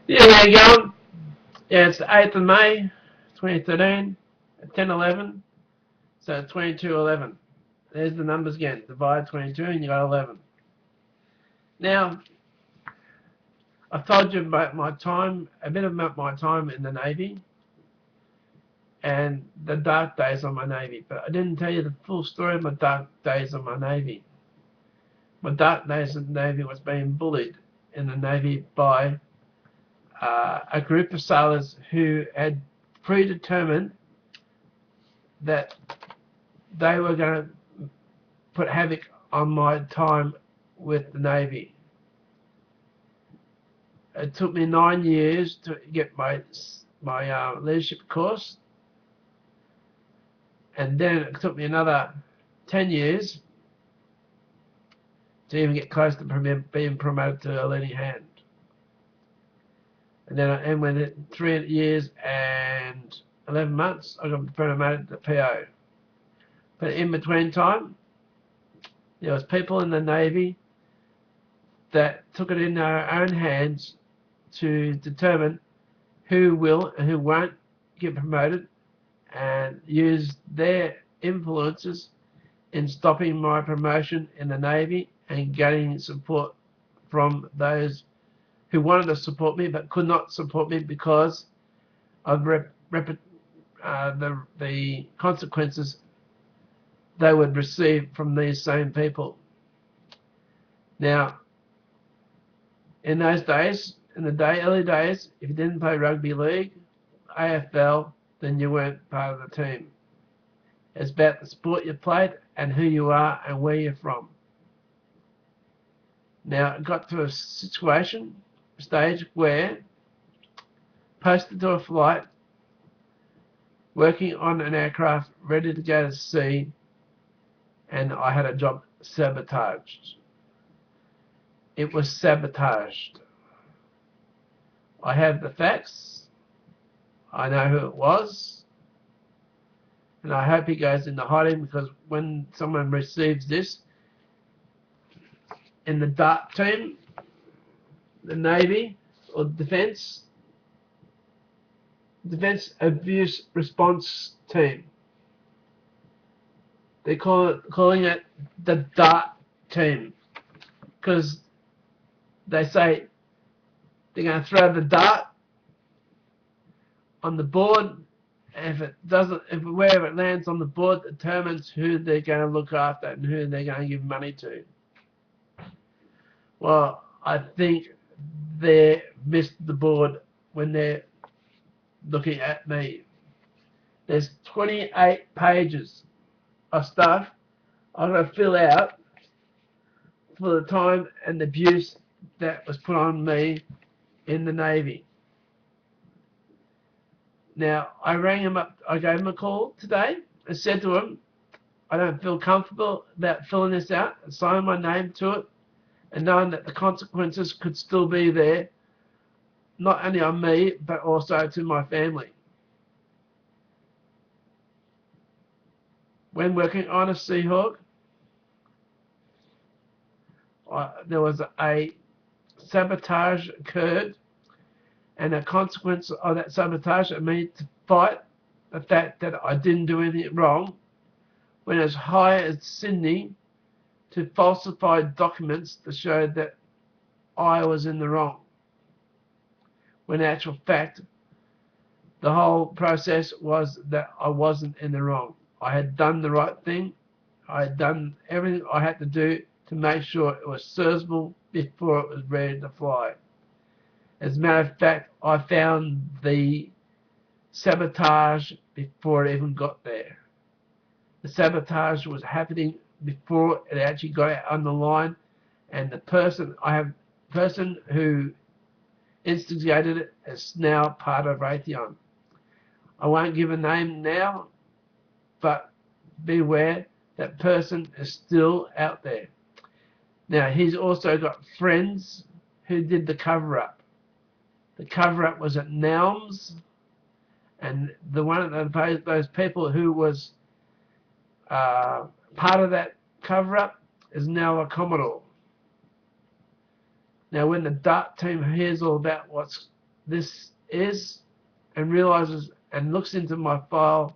Yeah, how you going? Yeah, it's the 8th of May, 2013, at 10:11, so 22:11. There's the numbers again. Divide 22 and you got 11. Now, I've told you about my time, a bit about my time in the Navy and the dark days on my Navy, but I didn't tell you the full story of my dark days on my Navy. My dark days in the Navy was being bullied in the Navy by a group of sailors who had predetermined that they were going to put havoc on my time with the Navy. It took me 9 years to get my leadership course, and then it took me another 10 years to even get close to being promoted to a leading hand. And then within 3 years and 11 months, I got promoted to PO. But in between time, there was people in the Navy that took it in their own hands to determine who will and who won't get promoted, and use their influences in stopping my promotion in the Navy and getting support from those who wanted to support me but could not support me because of the consequences they would receive from these same people. Now, in those days, in the early days, if you didn't play rugby league, AFL, then you weren't part of the team. It's about the sport you played and who you are and where you're from. Now, it got to a stage where, posted to a flight, working on an aircraft ready to go to sea, and I had a job sabotaged. It was sabotaged. I have the facts. I know who it was. And I hope he goes into hiding, because when someone receives this in the DART team, the Navy, or Defence Abuse Response Team, they're calling it the DART team, because they say they're going to throw the dart on the board. If wherever it lands on the board determines who they're going to look after and who they're going to give money to. Well, I think they missed the board when they're looking at me. There's 28 pages of stuff I've got to fill out for the time and the abuse that was put on me in the Navy. Now, I rang him up, I gave him a call today and said to him, I don't feel comfortable about filling this out and signing my name to it, and knowing that the consequences could still be there, not only on me, but also to my family. When working on a Seahawk, there was a sabotage occurred, and a consequence of that sabotage of me to fight the fact that I didn't do anything wrong, went as high as Sydney to falsify documents to show that I was in the wrong, when in actual fact the whole process was that I wasn't in the wrong. I had done the right thing. I had done everything I had to do to make sure it was serviceable before it was ready to fly. As a matter of fact, I found the sabotage before it even got there. The sabotage was happening before it actually got out on the line, and the person who instigated it is now part of Raytheon. I won't give a name now, but beware, that person is still out there. Now, he's also got friends who did the cover-up. The cover-up was at Nelms, and those people who was part of that cover-up is now a Commodore. Now, when the DART team hears all about what's this is and realizes and looks into my file,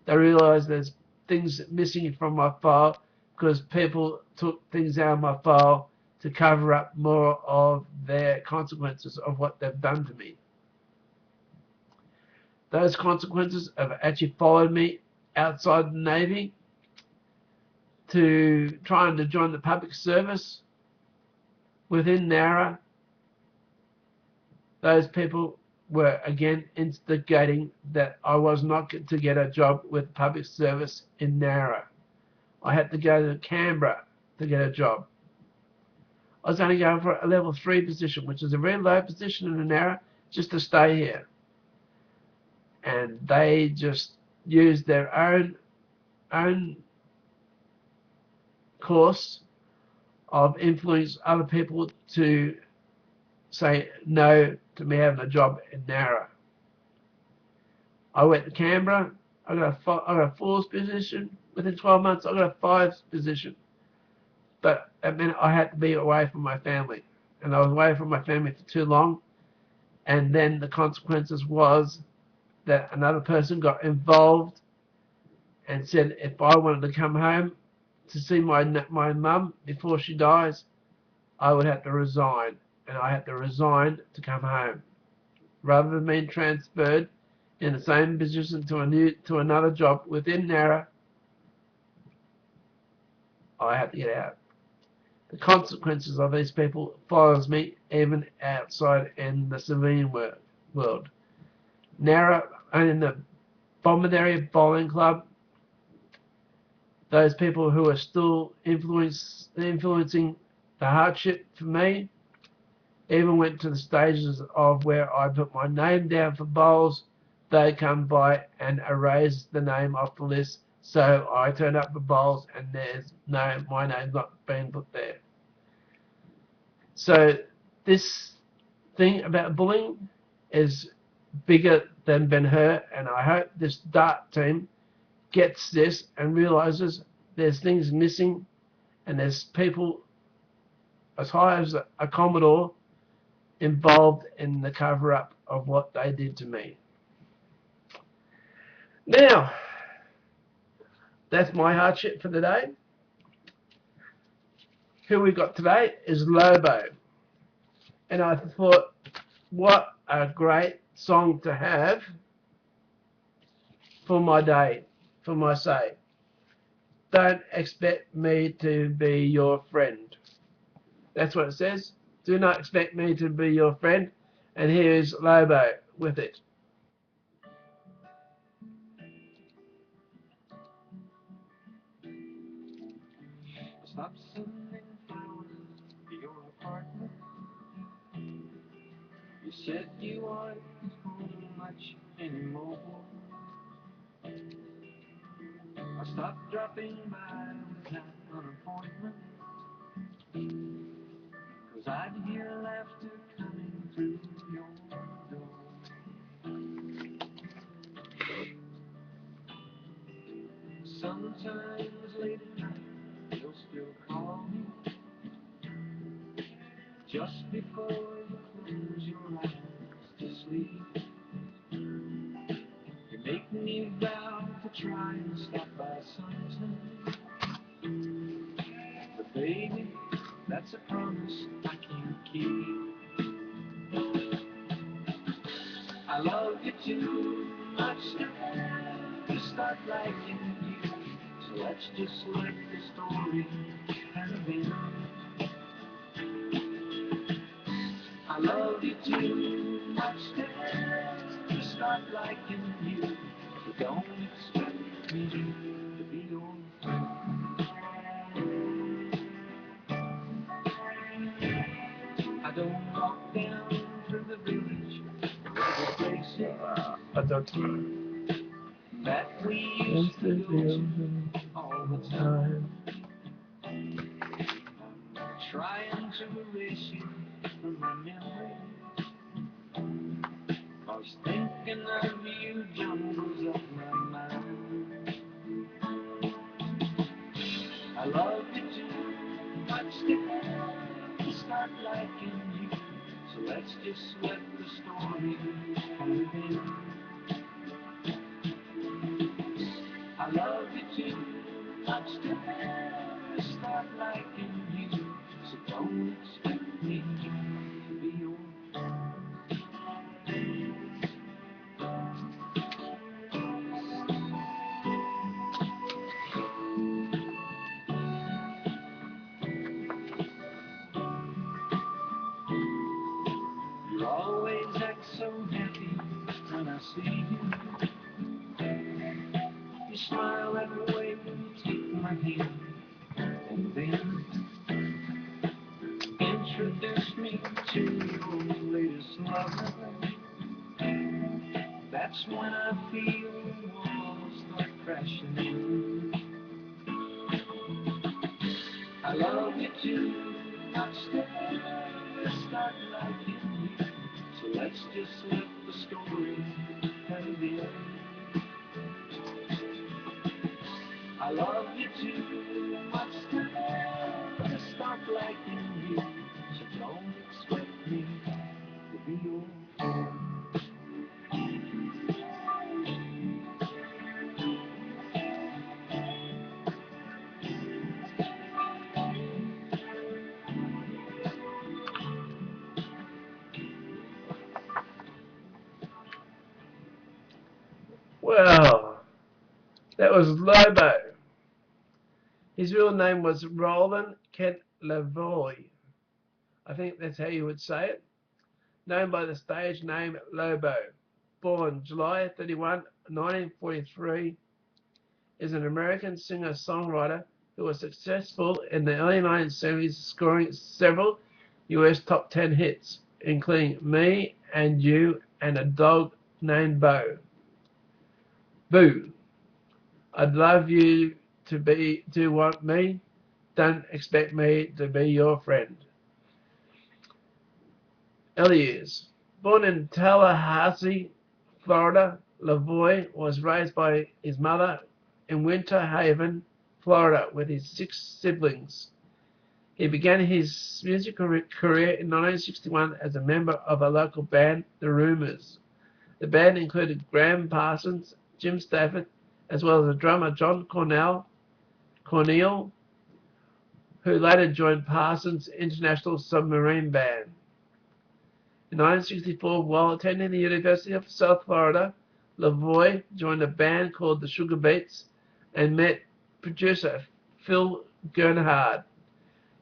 they realize there's things missing from my file because people took things out of my file to cover up more of their consequences of what they've done to me. Those consequences have actually followed me outside the Navy to trying to join the public service within NARA. Those people were again instigating that I was not to get a job with public service in NARA. I had to go to Canberra to get a job. I was only going for a level 3 position, which is a very low position in NARA, just to stay here. And they just used their own course of influence other people to say no to me having a job in NARA. I went to Canberra. I got a 4's position. Within 12 months, I got a 5's position. But that meant I had to be away from my family. And I was away from my family for too long. And then the consequences was that another person got involved and said if I wanted to come home to see my mum before she dies, I would have to resign. And I had to resign to come home. Rather than being transferred in the same position to another job within NARA, I had to get out. The consequences of these people follows me even outside in the civilian world. NARA and in the Bombardero Bowling Club, those people who are still influencing the hardship for me, even went to the stages of where I put my name down for bowls. They come by and erase the name off the list, so I turn up for bowls and there's my name not being put there. So this thing about bullying is bigger than Ben-Hur, and I hope this DART team gets this and realizes there's things missing, and there's people as high as a Commodore involved in the cover-up of what they did to me. Now, that's my hardship for the day. Who we got today is LOBO. And I thought, what a great song to have for my day, for my say. Don't expect me to be your friend. That's what it says. Do not expect me to be your friend. And here is LOBO with it. Stop sending flowers to your apartment. You said you weren't home much anymore. I stopped dropping by without an appointment, 'cause I'd hear laughter coming through your door. Sometimes late at night you'll still call me, just before you close your eyes to sleep. You make me vow to try and stop by sometime, but baby, that's a promise I can't keep. I love you too much to start liking you, so let's just let the story kind of end. I love you too much to start liking you, so don't expect me to be your friend. I don't walk down through the village where the places that we used to go to all the time, trying to erase you from my memory, 'cause thinking of you jumbles up my mind. I love you too much to start liking you, so let's just let the story begin. I love you too much to ever start liking you, so don't expect me to be your You always act so happy when I see you. You smile every way when you take my hand, and then introduce me to your latest lover. That's when I feel the walls start crashing in. I love you too much to ever start liking you, so let's just let the story begin. I love you too much to ever start liking you, so don't expect me to be your friend. Well, that was Lobo. His real name was Roland Kent Lavoie. I think that's how you would say it. Known by the stage name Lobo. Born July 31, 1943, is an American singer-songwriter who was successful in the early 1970s, scoring several US top 10 hits, including Me and You and A Dog Named Bo. Boo. I'd love you to want me. Don't expect me to be your friend. Early years. Born in Tallahassee, Florida, Lavoie was raised by his mother in Winter Haven, Florida, with his 6 siblings. He began his music career in 1961 as a member of a local band, The Rumors. The band included Graham Parsons, Jim Stafford, as well as the drummer John Cornell, who later joined Parsons' International Submarine Band. In 1964, while attending the University of South Florida, Lavoie joined a band called the Sugar Beats and met producer Phil Gernhardt.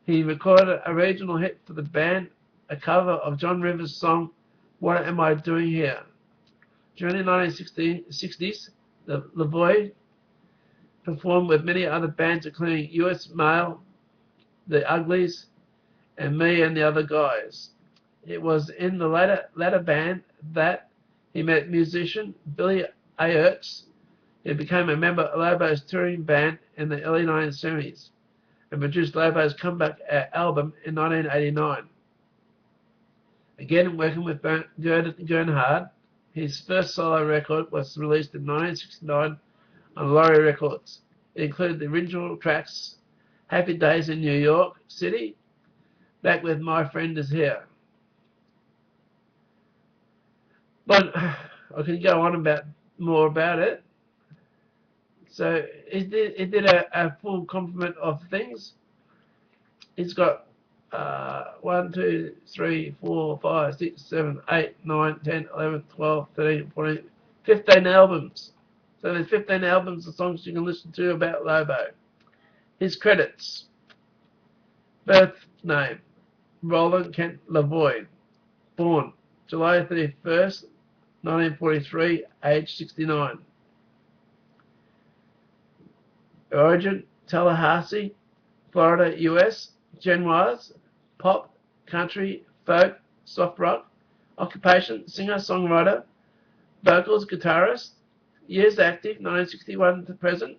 He recorded a regional hit for the band, a cover of John Rivers' song, What Am I Doing Here? During the 1960s, Lavoie performed with many other bands including US Mail, The Uglies, and Me and the Other Guys. It was in the latter band that he met musician Billy Aerts, who became a member of Lobo's touring band in the early 1970s and produced Lobo's comeback album in 1989. Again, working with Gernhardt, his first solo record was released in 1969 on Laurie Records. It included the original tracks Happy Days in New York City, Back with My Friend Is Here. But I can go on more about it. So it did a full complement of things. It's got 1, 2, 3, 4, 5, 6, 7, 8, 9, 10, 11, 12, 13, 14, 15 albums. So there's 15 albums of songs you can listen to about Lobo. His credits. Birth name, Roland Kent Lavoie. Born July 31st, 1943, age 69. Origin, Tallahassee, Florida, US. Genres, pop, country, folk, soft rock. Occupation, singer-songwriter. Vocals, guitarist. Years active, 1961 to present.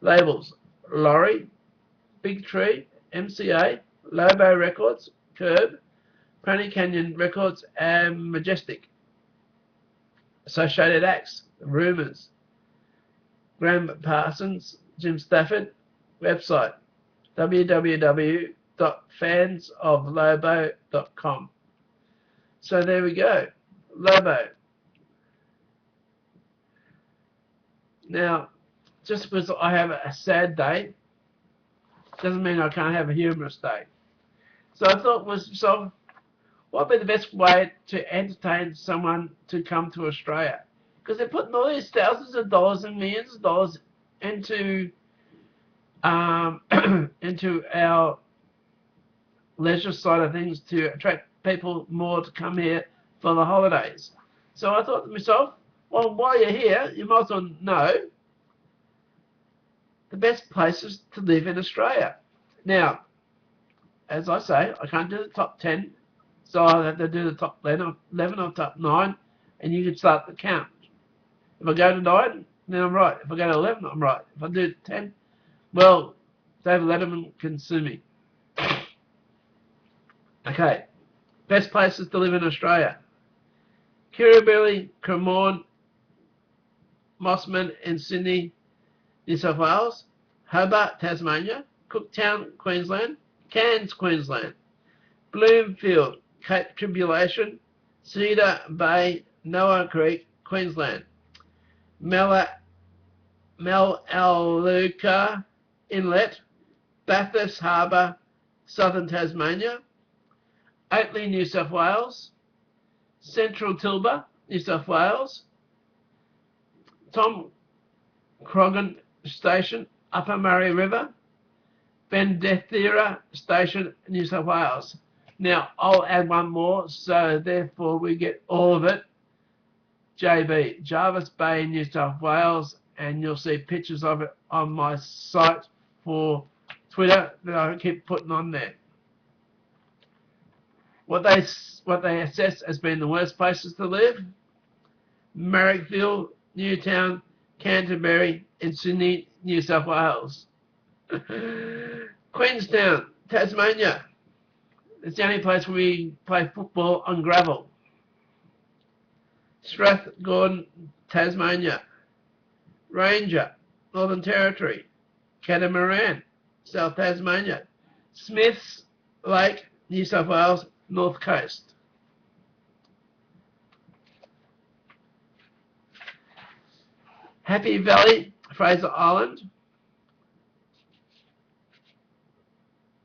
Labels, Laurie, Big Tree, MCA, Lobo Records, Curb, Pony Canyon Records, and Majestic. Associated acts, Rumors, Graham Parsons, Jim Stafford. Website, www.fansoflobo.com. So there we go. LOBO. Now, just because I have a sad day doesn't mean I can't have a humorous day. So I thought to myself, what would be the best way to entertain someone to come to Australia? Because they're putting all these thousands of dollars and millions of dollars into into our leisure side of things to attract people more to come here for the holidays. So I thought to myself, well, while you're here, you might as well know the best places to live in Australia. Now, as I say, I can't do the top 10, so I have to do the top 11 or top 9, and you can start the count. If I go to 9, then I'm right. If I go to 11, I'm right. If I do 10, well, David Letterman can sue me. Okay, best places to live in Australia. Kirribilli, Cremorne, Mossman in Sydney, New South Wales. Hobart, Tasmania. Cooktown, Queensland. Cairns, Queensland. Bloomfield, Cape Tribulation. Cedar Bay, Noah Creek, Queensland. Melaleuca Inlet, Bathurst Harbour, Southern Tasmania. Oatley, New South Wales. Central Tilba, New South Wales. Tom Croghan Station, Upper Murray River. Bendethira Station, New South Wales. Now, I'll add one more, so therefore we get all of it. JB, Jarvis Bay, New South Wales, and you'll see pictures of it on my site for Twitter that I keep putting on there. What they assess as being the worst places to live: Marrickville, Newtown, Canterbury, and Sydney, New South Wales. Queenstown, Tasmania. It's the only place where we play football on gravel. Strathgordon, Tasmania. Ranger, Northern Territory. Catamaran, South Tasmania. Smiths Lake, New South Wales, North Coast. Happy Valley, Fraser Island.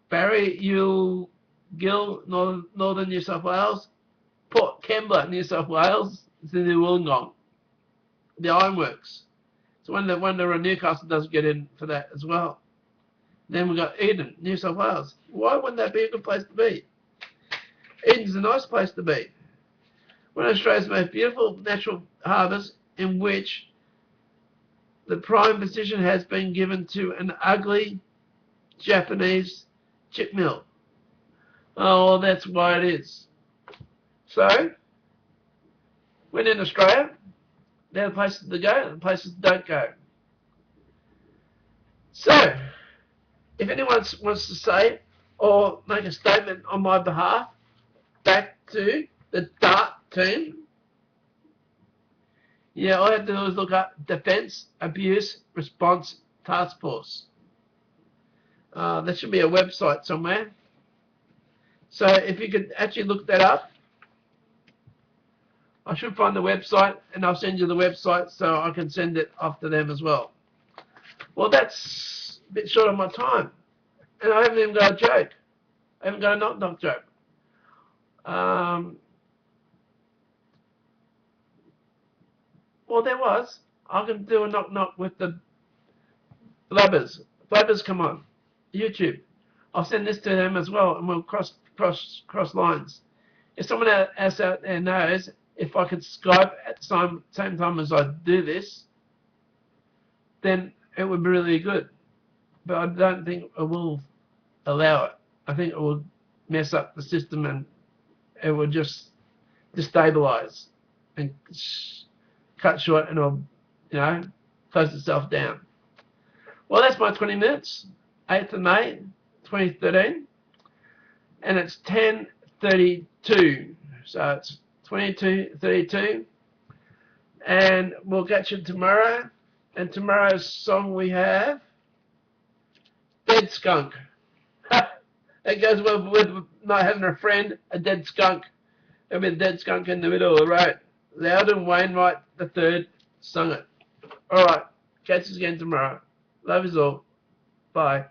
Barry Gill, Northern New South Wales. Port Kembla, New South Wales. It's in the Wollongong. The Ironworks. So when the Newcastle doesn't get in for that as well. Then we've got Eden, New South Wales. Why wouldn't that be a good place to be? Eden's a nice place to be. One of Australia's most beautiful natural harbours, in which the prime position has been given to an ugly Japanese chip mill. Oh, that's why it is. So, when in Australia, there are places to go and places don't go. So, if anyone wants to say or make a statement on my behalf, back to the DART team. Yeah, all I have to do is look up Defence Abuse Response Task Force. There should be a website somewhere. So if you could actually look that up, I should find the website, and I'll send you the website so I can send it off to them as well. Well, that's a bit short of my time, and I haven't even got a joke. I haven't got a knock-knock joke. Well, there was. I can do a knock-knock with the Blabbers. Blabbers, come on. YouTube. I'll send this to them as well, and we'll cross lines. If someone else out there knows if I could Skype at the same time as I do this, then it would be really good. But I don't think it will allow it. I think it will mess up the system, and it will just destabilize and cut short, and it'll, close itself down. Well, that's my 20 minutes. 8th of May, 2013, and it's 10:32. So it's 22:32, and we'll catch you tomorrow. And tomorrow's song we have Dead Skunk. That goes well with not having a friend, a dead skunk. There'll be a dead skunk in the middle of the road. Loudon Wainwright the third sung it. Alright, catch us again tomorrow. Love is all. Bye.